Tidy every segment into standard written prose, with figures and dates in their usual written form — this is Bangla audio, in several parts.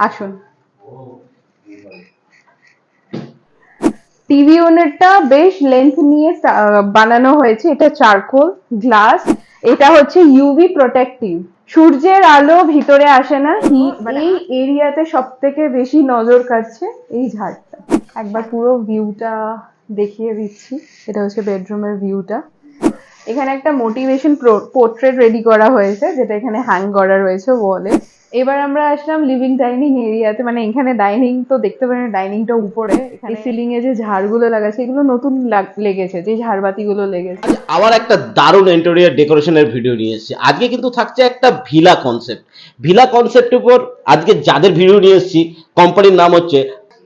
আসুন। টিভি ইউনিটটা বেশ লেন্থ নিয়ে বানানো হয়েছে। এটা চারকোল গ্লাস, এটা হচ্ছে ইউভি প্রোটেক্টিভ। সূর্যের আলো ভিতরে আসে না। এই এরিয়াতে সব থেকে বেশি নজর কাটছে এই ঝাড়টা। একবার পুরো ভিউটা দেখিয়ে দিচ্ছি। এটা হচ্ছে বেডরুমের ভিউটা। এখানে একটা মোটিভেশন পোর্ট্রেট রেডি করা হয়েছে, যেটা এখানে হ্যাং করা রয়েছে ওয়ালে। এবার আমরা আসলাম লিভিং ডাইনিং এরিয়াতে। মানে এখানে ডাইনিং তো দেখতে পারেন, ডাইনিংটা উপরে। এখানে সিলিং এ যে ঝাড়গুলো লাগাচ্ছে এগুলো নতুন লেগেছে, যে ঝাড়বাতিগুলো লেগেছে। আবার একটা দারুণ ইন্টেরিয়র ডেকোরেশনের ভিডিও নিয়ে এসেছি। আজকে কিন্তু থাকছে একটা ভিলা কনসেপ্ট। ভিলা কনসেপ্টের উপর আজকে যাদের ভিডিও নিয়ে এসেছি, কোম্পানির নাম হচ্ছে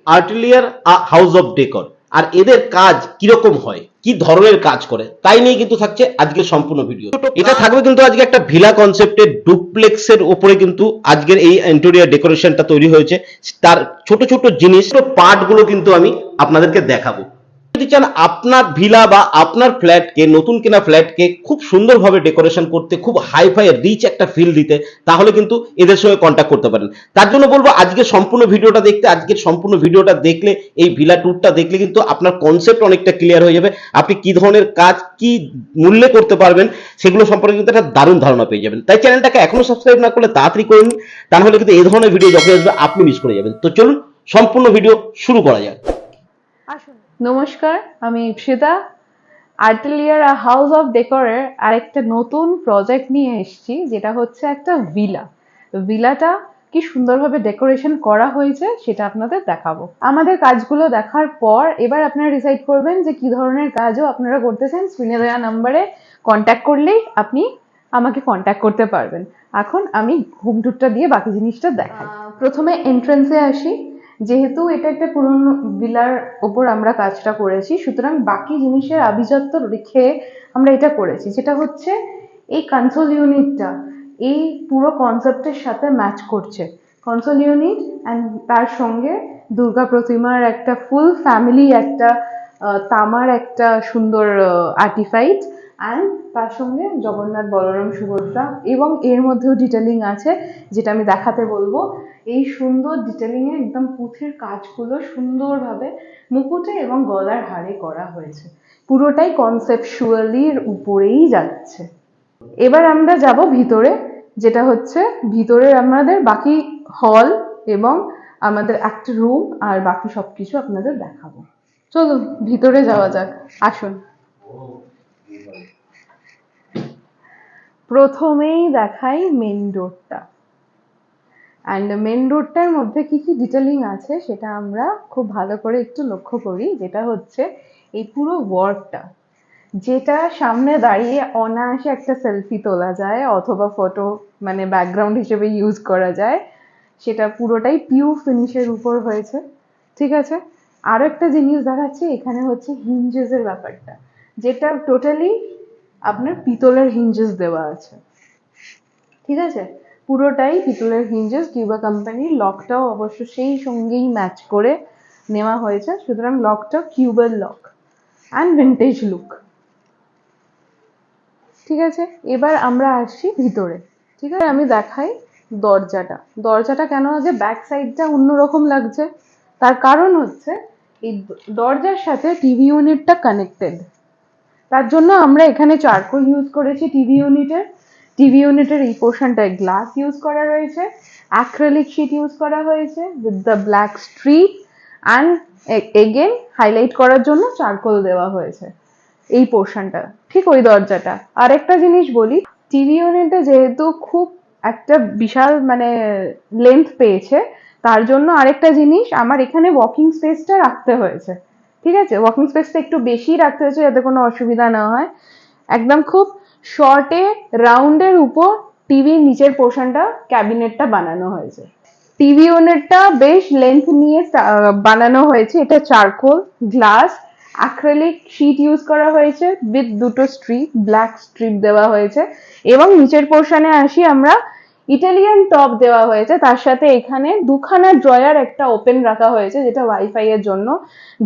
আর্টিলিয়ার হাউস অফ ডেকর। আর এদের কাজ কিরকম হয়, কি ধরনের কাজ করে, তাই নিয়ে কিন্তু থাকছে আজকের সম্পূর্ণ ভিডিও। এটা থাকবে কিন্তু আজকে একটা ভিলা কনসেপ্টের ডুপ্লেক্সের উপরে কিন্তু আজকের এই ইন্টেরিয়র ডেকোরেশনটা তৈরি হয়েছে। তার ছোট ছোট জিনিস, পার্ট গুলো কিন্তু আমি আপনাদেরকে দেখাবো। যদি চান আপনার ভিলা বা আপনার ফ্ল্যাটকে, নতুন কেনা ফ্ল্যাটকে খুব সুন্দরভাবে ডেকোরেশন করতে, খুব হাইফাই রিচ একটা ফিল দিতে, তাহলে কিন্তু এদের সঙ্গে কন্ট্যাক্ট করতে পারেন। তার জন্য বলবো আজকে সম্পূর্ণ ভিডিওটা দেখতে। আজকের সম্পূর্ণ ভিডিওটা দেখলে, এই ভিলা ট্যুরটা দেখলে কিন্তু আপনার কনসেপ্ট অনেকটা ক্লিয়ার হয়ে যাবে। আপনি কি ধরনের কাজ কি মূল্যে করতে পারবেন সেগুলো সম্পর্কে কিন্তু একটা দারুণ ধারণা পেয়ে যাবেন। তাই চ্যানেলটাকে এখনো সাবস্ক্রাইব না করলে তাড়াতাড়ি করে নিন, তাহলে কিন্তু এই ধরনের ভিডিও যখন আসবে আপনি মিস করে যাবেন। তো চলুন সম্পূর্ণ ভিডিও শুরু করা যাক। নমস্কার, আমি ইপসিতা। আর্টিলিয়ার হাউস অফ ডেকোরের আরেকটা নতুন প্রজেক্ট নিয়ে এসেছি, যেটা হচ্ছে একটা ভিলা। ভিলাটা কি সুন্দরভাবে ডেকোরেশন করা হয়েছে সেটা আপনাদের দেখাবো। আমাদের কাজগুলো দেখার পর এবার আপনারা ডিসাইড করবেন যে কি ধরনের কাজও আপনারা করতে চান। স্ক্রিনে দেওয়া নাম্বারে কন্ট্যাক্ট করলেই আপনি আমাকে কন্ট্যাক্ট করতে পারবেন। এখন আমি হোম ট্যুরটা দিয়ে বাকি জিনিসটা দেখাই। প্রথমে এন্ট্রান্সে আসি। যেহেতু এটা একটা পুরনো ভিলার ওপর আমরা কাজটা করেছি, সুতরাং বাকি জিনিসের আভিজাত্য রেখে আমরা এটা করেছি, যেটা হচ্ছে এই কনসোল ইউনিটটা এই পুরো কনসেপ্টের সাথে ম্যাচ করছে। কনসোল ইউনিট অ্যান্ড তার সঙ্গে দুর্গা প্রতিমার একটা ফুল ফ্যামিলি, একটা তামার একটা সুন্দর আর্টিফাইট, অ্যান্ড তার সঙ্গে জগন্নাথ বলরাম সুভদ্রা, এবং এর মধ্যেও ডিটেলিং আছে যেটা আমি দেখাতে বলবো। এই সুন্দর ডিটেলিং এ একদম পুঁথির কাজগুলো সুন্দরভাবে মুকুটে এবং গলার হারে করা হয়েছে। পুরোটাই কনসেপচুয়ালির উপরেই যাচ্ছে। এবার আমরা যাব ভিতরে, যেটা হচ্ছে ভিতরের আমাদের বাকি হল এবং আমাদের একটা রুম আর বাকি সবকিছু আপনাদের দেখাবো। চলুন ভিতরে যাওয়া যাক, আসুন। প্রথমেই দেখাই মেন ডোরটা। অ্যান্ড মেন রোডটার মধ্যে কি কি ডিটেলিং আছে সেটা আমরা খুব ভালো করে একটু লক্ষ্য করি। যেটা হচ্ছে এই পুরো ওয়ার্কটা, যেটা সামনে দাঁড়িয়ে অনায়াসে একটা সেলফি তোলা যায় অথবা ফটো মানে ব্যাকগ্রাউন্ড হিসেবে ইউজ করা যায়, সেটা পুরোটাই পিওর ফিনিশের উপর হয়েছে। ঠিক আছে, আরও একটা জিনিস দেখাচ্ছি। এখানে হচ্ছে হিঞ্জেসের ব্যাপারটা, যেটা টোটালি আপনার পিতলের হিঞ্জেস দেওয়া আছে। ঠিক আছে, পুরোটাই পিতলের হিঞ্জেস। কিউবা কোম্পানির লকটাও অবশ্য সেই সঙ্গেই ম্যাচ করে নেওয়া হয়েছে, সুতরাং লকটা কিউবের লক অ্যান্ড ভিন্টেজ লুক। ঠিক আছে, এবার আমরা আসছি ভিতরে। ঠিক আছে, আমি দেখাই দরজাটা। দরজাটা কেন আগে ব্যাক সাইডটা অন্যরকম লাগছে, তার কারণ হচ্ছে এই দরজার সাথে টিভি ইউনিটটা কানেক্টেড। তার জন্য আমরা এখানে চারকোল ইউজ করেছি টিভি ইউনিটের। টিভি ইউনিটের এই পোর্শনটায় গ্লাস ইউজ করা রয়েছে, অ্যাক্রিলিক শিট ইউজ করা হয়েছে with the black strip, and again highlight করার জন্য চারকোল দেওয়া হয়েছে এই পোর্শনটা। ঠিক ওই দরজাটা। আরেকটা জিনিস বলি, টিভি ইউনিটে যেহেতু খুব একটা বিশাল মানে লেন্থ পেয়েছে, তার জন্য আরেকটা জিনিস আমার এখানে ওয়াকিং স্পেসটা রাখতে হয়েছে। ঠিক আছে, ওয়াকিং স্পেসটা একটু বেশি রাখতে হয়েছে যাতে কোনো অসুবিধা না হয়। একদম খুব শর্টে রাউন্ডের উপর টিভির নিচের পোর্শনটা ক্যাবিনেটটা বানানো হয়েছে। টিভি ইউনিটটা বেশ লেন্থ নিয়ে বানানো হয়েছে। এটা charcoal glass acrylic sheet use করা হয়েছে উইথ দুটো স্ট্রিপ, ব্ল্যাক স্ট্রিপ দেওয়া হয়েছে। এবং নিচের পোর্শনে আসি আমরা, ইটালিয়ান টপ দেওয়া হয়েছে। তার সাথে এখানে দুখানা ড্রয়ার একটা ওপেন রাখা হয়েছে, যেটা ওয়াইফাই এর জন্য।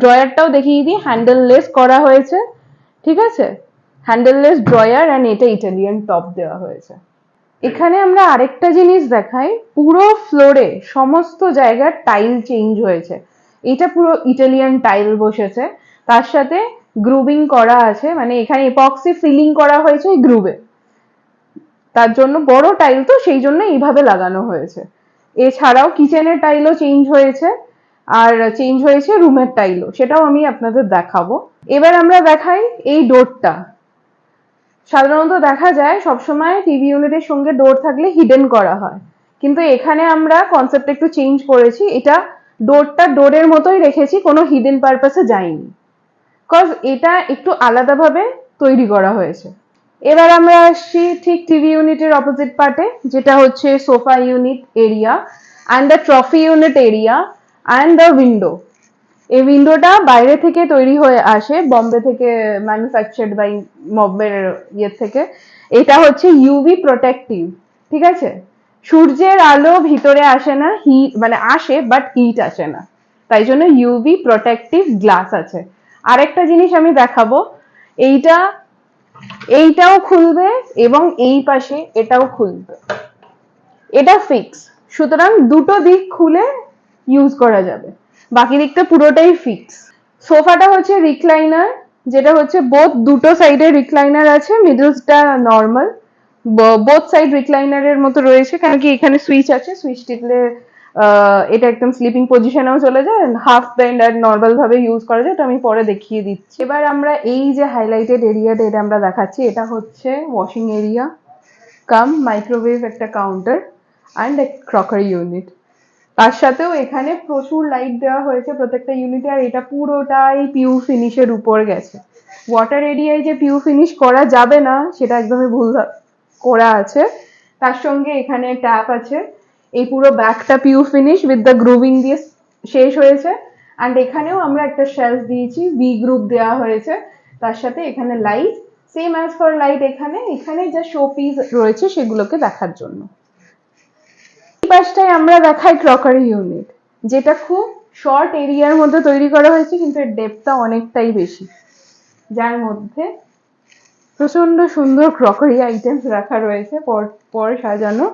ড্রয়ারটাও দেখিয়ে দিই, হ্যান্ডেললেস করা হয়েছে। ঠিক আছে, হ্যান্ডেললেস ড্রয়ার, অ্যান্ড এটা ইটালিয়ান টপ দেওয়া হয়েছে। এখানে আমরা আরেকটা জিনিস দেখাই, পুরো ফ্লোরে সমস্ত জায়গার টাইল চেঞ্জ হয়েছে। এটা পুরো ইটালিয়ান টাইল বসেছে, তার সাথে গ্রুবিং করা আছে, মানে এখানে এপক্সি ফিলিং করা হয়েছে এই গ্রুবে। তার জন্য বড় টাইল তো সেই জন্য এইভাবে লাগানো হয়েছে। এছাড়াও কিচেনের টাইলও চেঞ্জ হয়েছে, আর চেঞ্জ হয়েছে রুমের টাইলও, সেটাও আমি আপনাদের দেখাবো। এবার আমরা দেখাই এই ডোরটা। সাধারণত দেখা যায় সবসময় টিভি ইউনিটের সঙ্গে ডোর থাকলে হিডেন করা হয়, কিন্তু এখানে আমরা কনসেপ্ট একটু চেঞ্জ করেছি, এটা ডোরটা ডোরের মতোই রেখেছি, কোনো হিডেন পারপাসে যায়নি, কজ এটা একটু আলাদাভাবে তৈরি করা হয়েছে। এবার আমরা আসছি ঠিক টিভি ইউনিটের অপোজিট পার্টে, যেটা হচ্ছে sofa unit area and the trophy unit area and the window. এই উইন্ডোটা বাইরে থেকে তৈরি হয়ে আসে, বম্বে থেকে ম্যানুফ্যাকচার্ড বাই বম্বের থেকে। এটা হচ্ছে ইউভি প্রোটেক্টিভ, ঠিক আছে? সূর্যের আলো ভিতরে আসে না, মানে আসে বাট হিট আসে না, তাই জন্য ইউভি প্রোটেক্টিভ গ্লাস আছে। আরেকটা জিনিস আমি দেখাবো, এইটাও খুলবে এবং এই পাশে এটাও খুলবে, এটা ফিক্স, সুতরাং দুটো দিক খুলে ইউজ করা যাবে, বাকি দিকটা পুরোটাই ফিক্স। সোফাটা হচ্ছে রিক্লাইনার, যেটা হচ্ছে দুটো সাইডে রিক্লাইনার আছে, মিডলটা নর্মাল, বোথ সাইড রিক্লাইনারের মতো রয়েছে, কারণ কি এখানে সুইচ আছে, সুইচ টিপলে এটা একদম স্লিপিং পজিশনেও চলে যায়, হাফ বেন্ড আর নর্মাল ভাবে ইউজ করা যায়, তো আমি পরে দেখিয়ে দিচ্ছি। এবার আমরা এই যে হাইলাইটেড এরিয়াটা এটা আমরা দেখাচ্ছি, এটা হচ্ছে ওয়াশিং এরিয়া কাম মাইক্রোওয়েভ একটা counter and a crockery unit. তার সাথেও এখানে প্রচুর লাইট দেওয়া হয়েছে প্রত্যেকটা ইউনিটে, আর এটা পুরোটাই পিউ ফিনিশের উপর গেছে। ওয়াটার এরিয়ায় যে পিউ ফিনিশ করা যাবে না সেটা একদমই ভুল করা আছে। তার সঙ্গে এখানে ট্যাপ আছে, এই পুরো ব্যাকটা pure finish with the grooving দিয়ে শেষ হয়েছে, অ্যান্ড এখানেও আমরা একটা শেলফ দিয়েছি, ভি গ্রুপ দেওয়া হয়েছে, তার সাথে এখানে light same as for light, এখানে যা শো পিস রয়েছে সেগুলোকে দেখার জন্য। এই পাশটায় আমরা দেখাই ক্রকারি ইউনিট, যেটা খুব শর্ট এরিয়ার মধ্যে তৈরি করা হয়েছে, কিন্তু এর ডেপথটা অনেকটাই বেশি, যার মধ্যে প্রচন্ড সুন্দর ক্রকারি আইটেমস রাখা রয়েছে পর সাজানো,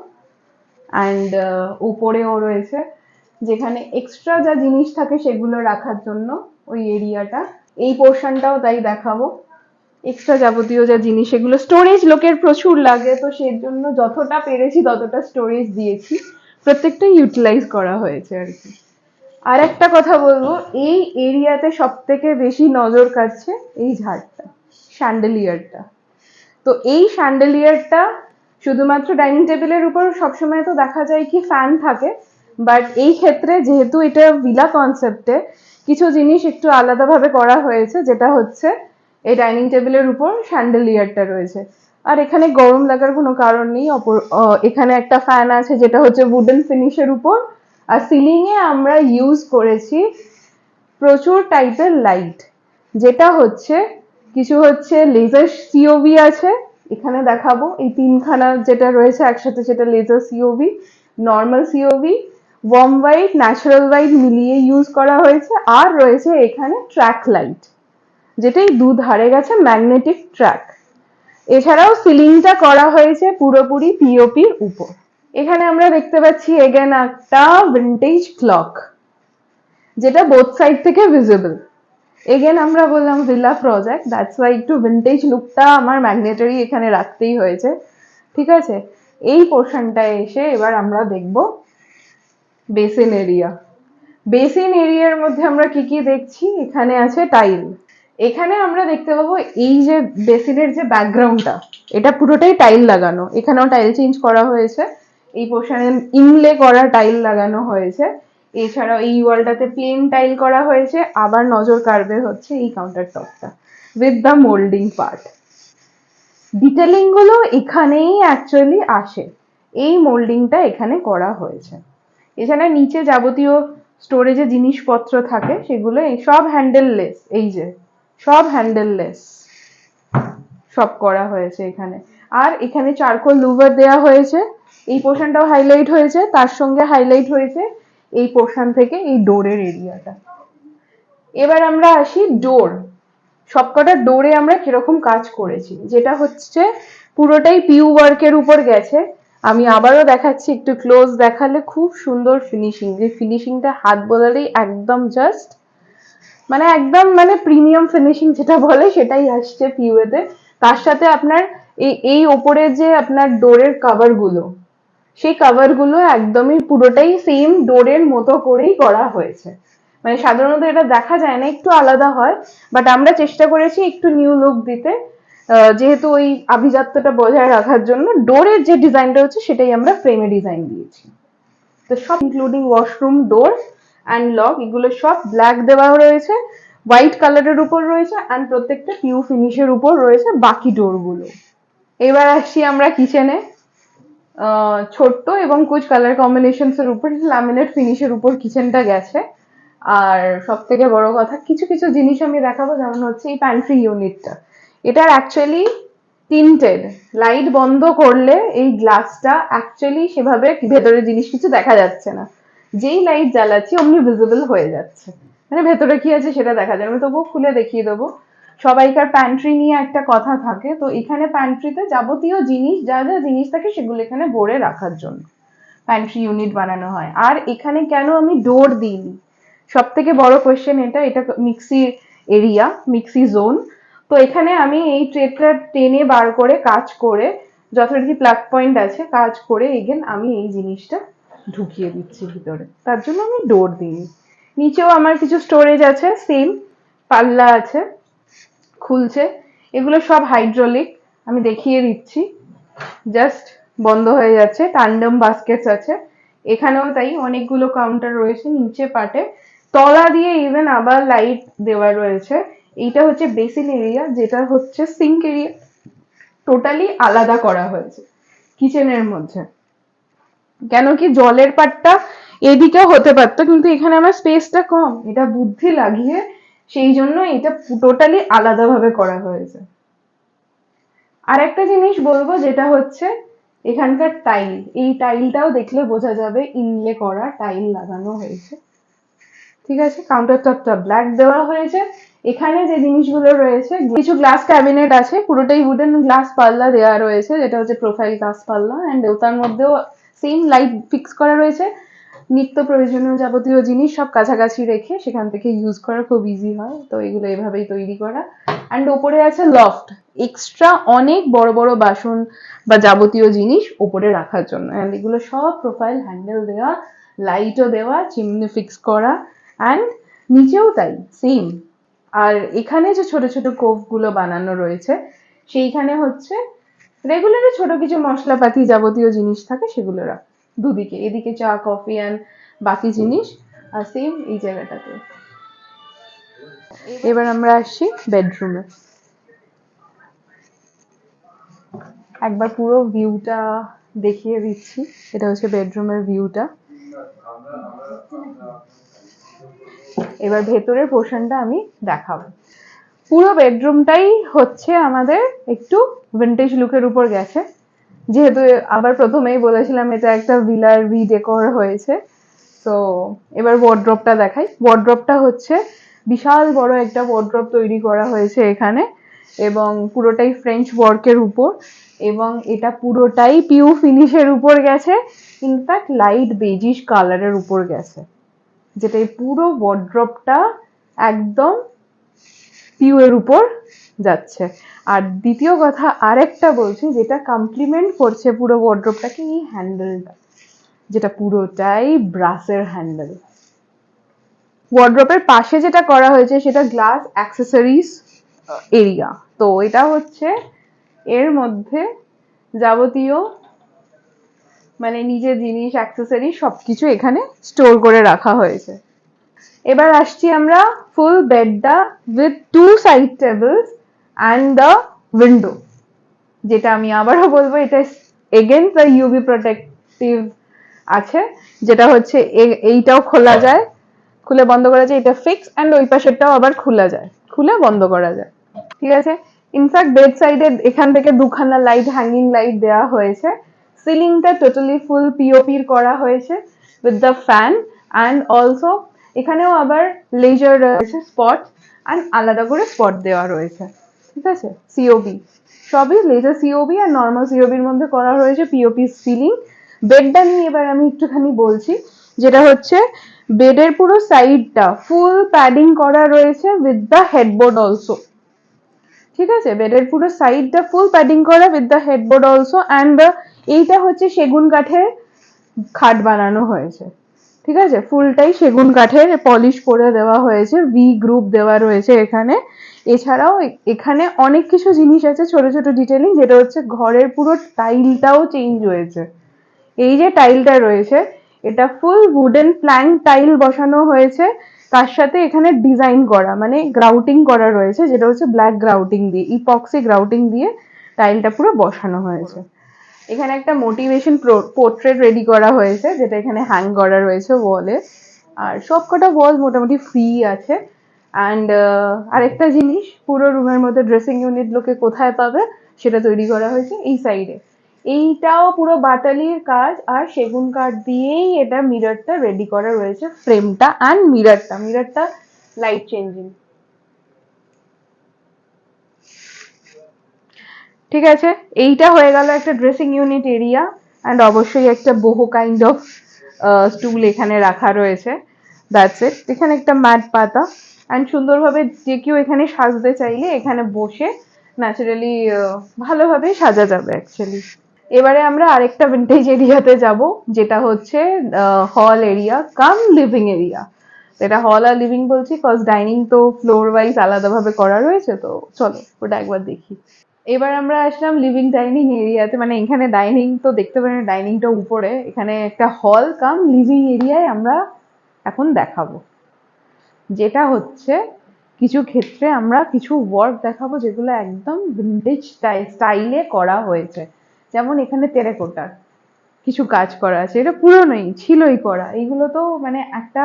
অ্যান্ড উপরেও রয়েছে যেখানে এক্সট্রা যা জিনিস থাকে সেগুলো রাখার জন্য ওই এরিয়াটা। এই পোর্শনটাও তাই দেখাবো, এক্সট্রা যাবতীয় যা জিনিস, সেগুলো স্টোরেজ লোকের প্রচুর লাগে, তো সেই জন্য যতটা পেরেছি ততটা স্টোরেজ দিয়েছি, প্রত্যেকটা ইউটিলাইজ করা হয়েছে আর কি। আর একটা কথা বলবো, এই এরিয়াতে সব থেকে বেশি নজর কাটছে এই ঝাড়টা, শ্যান্ডেলিয়ারটা। তো এই শ্যান্ডেলিয়ারটা শুধুমাত্র ডাইনিং টেবিলের উপর সবসময় তো দেখা যায় কি ফ্যান থাকে, বাট এই ক্ষেত্রে যেহেতু এটা ভিলা কনসেপ্টে কিছু জিনিস একটু আলাদাভাবে করা হয়েছে, যেটা হচ্ছে এই ডাইনিং টেবিলের উপর শ্যান্ডেলিয়ারটা রয়েছে। আর এখানে গরম লাগার কোনো কারণ নেই, এখানে একটা ফ্যান আছে যেটা হচ্ছে উডেন ফিনিশের উপর, আর সিলিং এ আমরা ইউজ করেছি প্রচুর টাইপের লাইট, যেটা হচ্ছে কিছু হচ্ছে লেজার সিওভি আছে, এখানে দেখাবো এই তিনখানা যেটা রয়েছে একসাথে, সেটা laser COV, normal COV, warm white, natural white মিলিয়ে ইউজ করা হয়েছে, আর রয়েছে এখানে ট্র্যাক লাইট, যেটাই দুধারে গেছে ম্যাগনেটিক ট্র্যাক। এছাড়াও সিলিংটা করা হয়েছে পুরোপুরি পিওপির উপর। এখানে আমরা দেখতে পাচ্ছি এগেন একটা ভিন্টেজ ক্লক, যেটা বোথ সাইড থেকে ভিজিবল। এগেন আমরা বললাম ভিলা প্রজেক্ট, দ্যাটস ওয়াই একটু ভিন্টেজ লুকটা আমার ম্যাগনেটারি এখানে রাখতেই হয়েছে, ঠিক আছে? এই পোর্শনটায় এসে এবার আমরা দেখব বেসিন এরিয়া। বেসিন এরিয়ার মধ্যে আমরা কি কি দেখছি, এখানে আছে টাইল। এখানে আমরা দেখতে পাবো এই যে বেসিনের যে ব্যাকগ্রাউন্ডটা, এটা পুরোটাই টাইল লাগানো, এখানেও টাইল চেঞ্জ করা হয়েছে, এই পোর্শনে ইনলে করা টাইল লাগানো হয়েছে, এছাড়াও এই ওয়ালটাতে প্লেন টাইল করা হয়েছে, আবার নজর কাড়বে হচ্ছে এই কাউন্টার টপটা with the moulding part. Detailing গুলো এখানেই অ্যাকচুয়ালি আসে, এই মোল্ডিংটা এখানে করা হয়েছে। এছাড়া নিচে যাবতীয় স্টোরেজে জিনিসপত্র থাকে সেগুলো সব হ্যান্ডেললেস, এই যে সব হ্যান্ডেললেস, সব করা হয়েছে এখানে। আর এখানে চারকোল লুভার দেওয়া হয়েছে, এই পোর্শনটাও হাইলাইট হয়েছে, তার সঙ্গে হাইলাইট হয়েছে এই পোর্শন থেকে এই ডোরের এরিয়াটা। এবার আমরা আসি ডোর, সবকটা ডোরে আমরা কিরকম কাজ করেছি, যেটা হচ্ছে পুরোটাই পিউ ওয়ার্কের উপর গেছে, আমি আবারও দেখাচ্ছি, একটু ক্লোজ দেখালে খুব সুন্দর ফিনিশিং, যে ফিনিশিংটা হাত বোলালেই একদম জাস্ট মানে একদম মানে প্রিমিয়াম ফিনিশিং যেটা বলে সেটাই আসছে পিওএতে। তার সাথে আপনার এই ওপরে যে আপনার ডোরের কভার গুলো, সেই কভার গুলো একদমই পুরোটাই সেম ডোরের মতো করেই করা হয়েছে। মানে সাধারণত এটা দেখা যায় না, একটু আলাদা হয়, বাট আমরা চেষ্টা করেছি একটু নিউ লুক দিতে। যেহেতু ওই আভিজাত্যটা বজায় রাখার জন্য ডোরের যে ডিজাইনটা হচ্ছে সেটাই আমরা ফ্রেমে ডিজাইন দিয়েছি। তো সব including washroom door and lock এগুলো সব ব্ল্যাক দেওয়া রয়েছে, হোয়াইট কালারের উপর রয়েছে, অ্যান্ড প্রত্যেকটা পিউ ফিনিশের উপর রয়েছে বাকি ডোরগুলো। এবার আসছি আমরা কিচেনে। ছোট্ট এবং কুচ কালার কম্বিনেশনস এর উপর ল্যামিনেট ফিনিশের উপর কিচেনটা গেছে। আর সব থেকে বড় কথা, কিছু কিছু জিনিস আমি দেখাবো, যেমন হচ্ছে এই প্যান্ট্রি ইউনিটটা। এটার অ্যাকচুয়ালি টিন্টেড, লাইট বন্ধ করলে এই গ্লাসটা অ্যাকচুয়ালি সেভাবে ভেতরে জিনিস কিছু দেখা যাচ্ছে না, যেই লাইট জ্বালাচ্ছি অমনি ভিজিবল হয়ে যাচ্ছে, মানে ভেতরে কি আছে সেটা দেখা যায়। আমি তবুও খুলে দেখিয়ে দেবো। সবাইকার প্যান্ট্রি নিয়ে একটা কথা থাকে, তো এখানে প্যান্ট্রিতে যাবতীয় জিনিস, যা যা জিনিস থাকে সেগুলো এখানে ভরে রাখার জন্য প্যান্ট্রি ইউনিট বানানো হয়। আর এখানে কেন আমি ডোর দিইনি, সব থেকে বড় কোয়েশ্চেন এটা। এটা মিক্সি এরিয়া, মিক্সি জোন। তো এখানে আমি এই ট্রেটা টেনে বার করে কাজ করে যথারীতি প্লাগ পয়েন্ট আছে কাজ করে এগেন আমি এই জিনিসটা ঢুকিয়ে দিচ্ছি ভিতরে, তার জন্য আমি ডোর দিইনি। নিচেও আমার কিছু স্টোরেজ আছে, সেম পাল্লা আছে, খুলছে। এগুলো সব হাইড্রোলিক, আমি দেখিয়ে দিচ্ছি, জাস্ট বন্ধ হয়ে যাচ্ছে। ট্যান্ডেম বাস্কেটস আছে, এখানেও তাই অনেকগুলো কাউন্টার রয়েছে নিচে পাটে, তলা দিয়ে ইভেন আবার লাইট দেওয়া রয়েছে। এইটা হচ্ছে বেসিন এরিয়া, যেটা হচ্ছে সিঙ্ক এরিয়া, টোটালি আলাদা করা হয়েছে কিচেনের মধ্যে। কেন কি জলের পাটটা এদিকেও হতে পারতো, কিন্তু এখানে আমার স্পেসটা কম, এটা বুদ্ধি লাগিয়ে সেই জন্য এটা টোটালি আলাদাভাবে করা হয়েছে। আর একটা জিনিস বলবো, যেটা হচ্ছে এখানকার টাইল, এই টাইলটাও দেখলে বোঝা যাবে ইনলে করা টাইল লাগানো হয়েছে। ঠিক আছে, কাউন্টার টপটা ব্ল্যাক দেওয়া হয়েছে। এখানে যে জিনিসগুলো রয়েছে, কিছু গ্লাস ক্যাবিনেট আছে, পুরোটাই উডেন গ্লাস পাল্লা দেওয়া রয়েছে, যেটা হচ্ছে প্রোফাইল গ্লাস পাল্লা, অ্যান্ড তার মধ্যেও সেম লাইট ফিক্স করা রয়েছে। নিত্য প্রয়োজনীয় যাবতীয় জিনিস সব কাছাকাছি রেখে সেখান থেকে ইউজ করা খুব ইজি হয়, তো এগুলো এভাবেই তৈরি করা। অ্যান্ড ওপরে আছে লফট, এক্সট্রা অনেক বড় বড় বাসন বা যাবতীয় জিনিস ওপরে রাখার জন্য। অ্যান্ড এগুলো সব প্রোফাইল হ্যান্ডেল দেওয়া, লাইটও দেওয়া, চিমনি ফিক্স করা, অ্যান্ড নিচেও তাই সেম। আর এখানে যে ছোট ছোট কোপ গুলো বানানো রয়েছে, সেইখানে হচ্ছে রেগুলারই ছোট কিছু মশলাপাতি যাবতীয় জিনিস থাকে সেগুলো রাখ দুদিকে, এদিকে চা কফি অ্যান্ড বাকি জিনিস, আর সেম এই জায়গাটাতে। এবার আমরা আসছি বেডরুমে। একবার পুরো ভিউটা দেখিয়ে দিচ্ছি, এটা হচ্ছে বেডরুমের ভিউটা। এবার ভেতরের পোর্শনটা আমি দেখাবো। পুরো বেডরুমটাই হচ্ছে আমাদের একটু ভিন্টেজ লুকের উপর গেছে, যেহেতু আবার প্রথমেই বলেছিলাম এটা একটা ভিলার রিডেকোর হয়েছে। তো এবার ওয়ার্ড্রপটা দেখাই। ওয়ার্ড্রপটা হচ্ছে বিশাল বড় একটা ওয়ার্ড্রপ তৈরি করা হয়েছে এখানে, এবং পুরোটাই ফ্রেঞ্চ ওয়ার্কের উপর, এবং এটা পুরোটাই পিউ ফিনিশের উপর গেছে, ইনফ্যাক্ট লাইট বেজিশ কালারের উপর গেছে, যেটা এই পুরো ওয়ার্ড্রপটা একদম পিউ এর উপর যাচ্ছে। আর দ্বিতীয় কথা আরেকটা বলছি, যেটা কমপ্লিমেন্ট করছে পুরো ওয়ার্ড্রপটাকে, এই হ্যান্ডেলটা, যেটা পুরোটাই ব্রাসের হ্যান্ডেল। ওয়ার্ড্রপের পাশে যেটা করা হয়েছে সেটা গ্লাস অ্যাক্সেসরিজ এরিয়া। তো এটা হচ্ছে এর মধ্যে যাবতীয় মানে নিজের জিনিস অ্যাক্সেসরি সবকিছু এখানে স্টোর করে রাখা হয়েছে। এবার আসছি আমরা ফুল বেডটা with 2 side tables and the window, যেটা আমি আবারও বলবো এটা এগেইনস্ট দ্য ইউভি প্রোটেক্টিভ আছে, যেটা হচ্ছে এইটাও খোলা যায়, খুলে বন্ধ করা যায়, এটা ফিক্স, অ্যান্ড ওই পাশেরটাও আবার খোলা যায়, খুলে বন্ধ করা যায়। ঠিক আছে, ইনফ্যাক্ট বেড সাইডে এখান থেকে দুখানা লাইট, হ্যাঙ্গিং লাইট দেওয়া হয়েছে। সিলিংটা টোটালি ফুল পিওপির করা হয়েছে with the fan, and also এখানেও আবার লেজার রয়েছে স্পট, অ্যান্ড আলাদা করে স্পট দেওয়া রয়েছে। ঠিক আছে, সিওবি। সবই লেজার সিওবি আর নর্মাল সিওবির মধ্যে করা হয়েছে পিওপি সিলিং। বেডটা নিয়ে এবার আমি একটুখানি বলছি, যেটা হচ্ছে বেডের পুরো সাইডটা ফুল প্যাডিং করা রয়েছে উইথ দ্য হেডবোর্ড অলসো। ঠিক আছে, বেডের পুরো সাইডটা ফুল প্যাডিং করা with the headboard also. And এইটা হচ্ছে সেগুন কাঠের খাট বানানো হয়েছে। ঠিক আছে, ফুলটাই সেগুন কাঠের পলিশ করে দেওয়া হয়েছে, ভি গ্রুপ দেওয়া রয়েছে এখানে। এছাড়াও এখানে অনেক কিছু জিনিস আছে ছোট ছোট ডিটেলিং, যেটা হচ্ছে ঘরের পুরো টাইলটাও চেঞ্জ হয়েছে। এই যে টাইলটা রয়েছে এটা ফুল উডেন প্ল্যাঙ্ক টাইল বসানো হয়েছে, তার সাথে এখানে ডিজাইন করা মানে গ্রাউটিং করা রয়েছে, যেটা হচ্ছে ব্ল্যাক গ্রাউটিং দিয়ে, ইপক্সি গ্রাউটিং দিয়ে টাইলটা পুরো বসানো হয়েছে। এখানে একটা মোটিভেশন পোর্ট্রেট রেডি করা হয়েছে, যেটা এখানে হ্যাং করা রয়েছে ওয়ালে। আর সবকটা ওয়াল মোটামুটি ফ্রি আছে। অ্যান্ড আরেকটা জিনিস, পুরো রুমের মধ্যে ড্রেসিং ইউনিট লোকে কোথায় পাবে সেটা তৈরি করা হয়েছে এই সাইডে। এইটাও পুরো বাটালির কাজ আর সেগুন কাঠ দিয়েই এটা মিররটা রেডি করা রয়েছে, ফ্রেমটা অ্যান্ড মিররটা লাইট চেঞ্জিং। ঠিক আছে, এইটা হয়ে গেল একটা ড্রেসিং ইউনিট এরিয়া। অ্যান্ড অবশ্যই একটা বহু কাইন্ড অফ স্টুল এখানে রাখা রয়েছে। That's it. এখানে একটা ম্যাট পাতা অ্যান্ড সুন্দরভাবে যে কেউ এখানে সাজতে চাইলে এখানে বসে ন্যাচারালি ভালোভাবে সাজা যাবে অ্যাকচুয়ালি। এবারে আমরা আরেকটা ভিন্টেজ এরিয়াতে যাব, যেটা হচ্ছে হল এরিয়া কাম লিভিং এরিয়া। এটা হল আর লিভিং বলছি কজ ডাইনিং তো ফ্লোর ওয়াইজ আলাদাভাবে করা রয়েছে, তো চলো ওটা একবার দেখি। এবার আমরা আসলাম লিভিং ডাইনিং এরিয়াতে, মানে এখানে ডাইনিং তো দেখতে পারেন, ডাইনিংটা উপরে, এখানে একটা হল কাম লিভিং এরিয়ায় আমরা এখন দেখাবো, যেটা হচ্ছে কিছু ক্ষেত্রে আমরা কিছু ওয়ার্ক দেখাবো যেগুলো একদম ভিন্টেজ স্টাইলে করা হয়েছে। যেমন এখানে টেরাকোটার কিছু কাজ করা আছে, এটা পুরনোই ছিলই করা, এইগুলো তো মানে একটা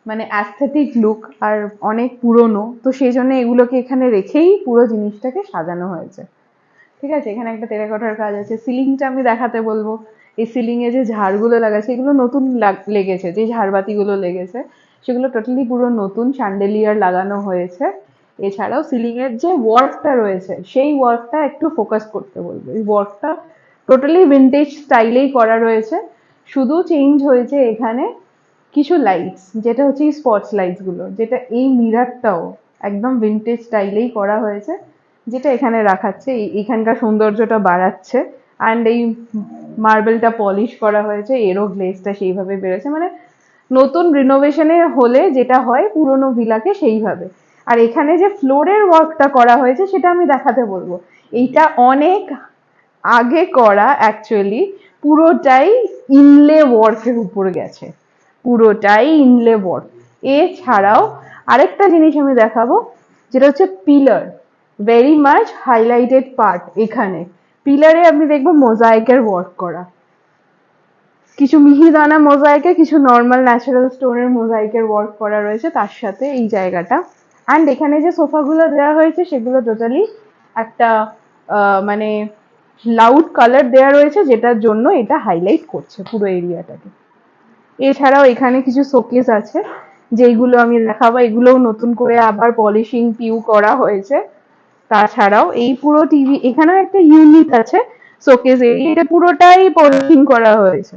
মানে অ্যাস্থেটিক লুক আর অনেক পুরনো, তো সেই জন্য এগুলোকে এখানে রেখেই পুরো জিনিসটাকে সাজানো হয়েছে। ঠিক আছে, এখানে একটা টেরাকোটার কাজ আছে। সিলিংটা আমি দেখাতে বলবো, এই সিলিং এ যে ঝাড়গুলো লাগাচ্ছে এগুলো নতুন লেগেছে, যে ঝাড়বাতিগুলো লেগেছে সেগুলো টোটালি পুরো নতুন শ্যান্ডেলিয়ার লাগানো হয়েছে। এছাড়াও সিলিং এর যে ওয়ার্কটা রয়েছে সেই ওয়ার্কটা একটু ফোকাস করতে বলবো, এই ওয়ার্কটা টোটালি ভিন্টেজ স্টাইলেই করা রয়েছে। শুধু চেঞ্জ হয়েছে এখানে কিছু লাইটস, যেটা হচ্ছে এই স্পটস লাইটস গুলো, যেটা এই মিরারটাও একদম ভিন্টেজ স্টাইলেই করা হয়েছে, যেটা এখানে রাখাচ্ছে এখানকার সৌন্দর্যটা বাড়াচ্ছে। অ্যান্ড এই মার্বেলটা পলিশ করা হয়েছে, এরও গ্লেজটা সেইভাবে বেরোচ্ছে, মানে নতুন রিনোভেশনে হলে যেটা হয় পুরনো ভিলাকে সেইভাবে। আর এখানে যে ফ্লোরের ওয়ার্কটা করা হয়েছে সেটা আমি দেখাতে বলবো, এইটা অনেক আগে করা অ্যাকচুয়ালি, পুরোটাই ইনলে ওয়ার্কের উপর গেছে, পুরোটাই ইনলে ওয়ার্ক। এছাড়াও আরেকটা জিনিস আমি দেখাবো, যেটা হচ্ছে pillar, very much highlighted part. এখানে পিলারে আপনি দেখবো মোজাইকের ওয়ার্ক করা, কিছু মিহিদানা মোজাইকে, কিছু নর্মাল ন্যাচারাল স্টোনের মোজাইকের ওয়ার্ক করা রয়েছে তার সাথে এই জায়গাটা। অ্যান্ড এখানে যে সোফাগুলো দেওয়া হয়েছে সেগুলো টোটালি একটা মানে লাউড কালার দেওয়া রয়েছে, যেটার জন্য এটা হাইলাইট করছে পুরো এরিয়াটাকে। এছাড়াও এখানে কিছু শোকেস আছে যেইগুলো আমি দেখাবো, এগুলোও নতুন করে আবার পলিশিং পিউ করা হয়েছে। তাছাড়াও এই পুরো টিভি, এখানেও একটা ইউনিট আছে শোকেস এরিয়া, এটা পুরোটাই পলিশিং করা হয়েছে।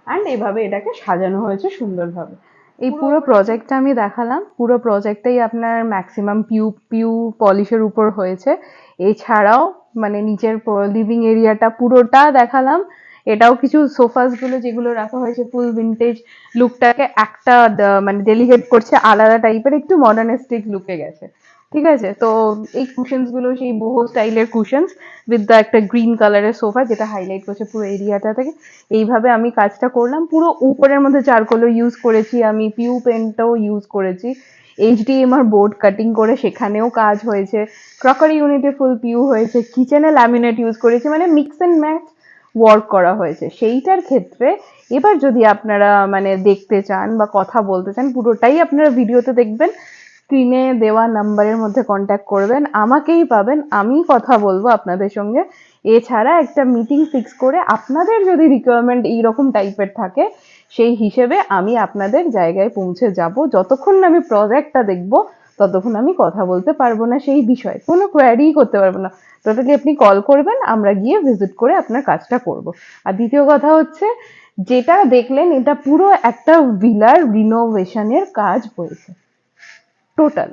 অ্যান্ড এইভাবে এটাকে সাজানো হয়েছে সুন্দরভাবে। এই পুরো প্রজেক্টটা আমি দেখালাম, পুরো প্রজেক্টটাই আপনার ম্যাক্সিমাম পিউ পলিশের উপর হয়েছে। এছাড়াও মানে নিচের লিভিং এরিয়াটা পুরোটা দেখালাম, এটাও কিছু সোফাস গুলো যেগুলো রাখা হয়েছে ফুল ভিন্টেজ লুকটাকে একটা মানে ডেলিগেট করছে, আলাদা টাইপের একটু মডার্নিস্টিক লুকে গেছে। ঠিক আছে, তো এই কুশনস গুলো সেই বহু স্টাইলের কুশনস উইথ দ্য একটা গ্রিন কালারের সোফা, যেটা হাইলাইট করছে পুরো এরিয়াটা থেকে। এইভাবে আমি কাজটা করলাম, পুরো উপরের মধ্যে চারকোলও ইউজ করেছি, আমি পিউ পেন্টটাও ইউজ করেছি, HDMR বোর্ড কাটিং করে সেখানেও কাজ হয়েছে, ক্রকারি ইউনিটে ফুল পিউ হয়েছে, কিচেনে ল্যামিনেট ইউজ করেছি, মানে মিক্স অ্যান্ড ম্যাচ ওয়ার্ক করা হয়েছে। সেইটার ক্ষেত্রে এবার যদি আপনারা মানে দেখতে চান বা কথা বলতে চান, পুরোটাই আপনারা ভিডিওতে দেখবেন, স্ক্রিনে দেওয়া নাম্বারের মধ্যে কন্ট্যাক্ট করবেন, আমাকেই পাবেন, আমি কথা বলবো আপনাদের সঙ্গে। এছাড়া একটা মিটিং ফিক্স করে আপনাদের যদি রিকোয়ারমেন্ট এইরকম টাইপের থাকে সেই হিসেবে আমি আপনাদের জায়গায় পৌঁছে যাব। যতক্ষণ না আমি প্রজেক্টটা দেখবো ততক্ষণ আমি কথা বলতে পারবো না সেই বিষয়ে, কোনো কোয়ারি করতে পারবো না। টোটালি আপনি কল করবেন, আমরা গিয়ে ভিজিট করে আপনার কাজটা করব। আর দ্বিতীয় কথা হচ্ছে, যেটা দেখলেন এটা পুরো একটা ভিলার রিনোভেশনের কাজ হয়েছে টোটাল।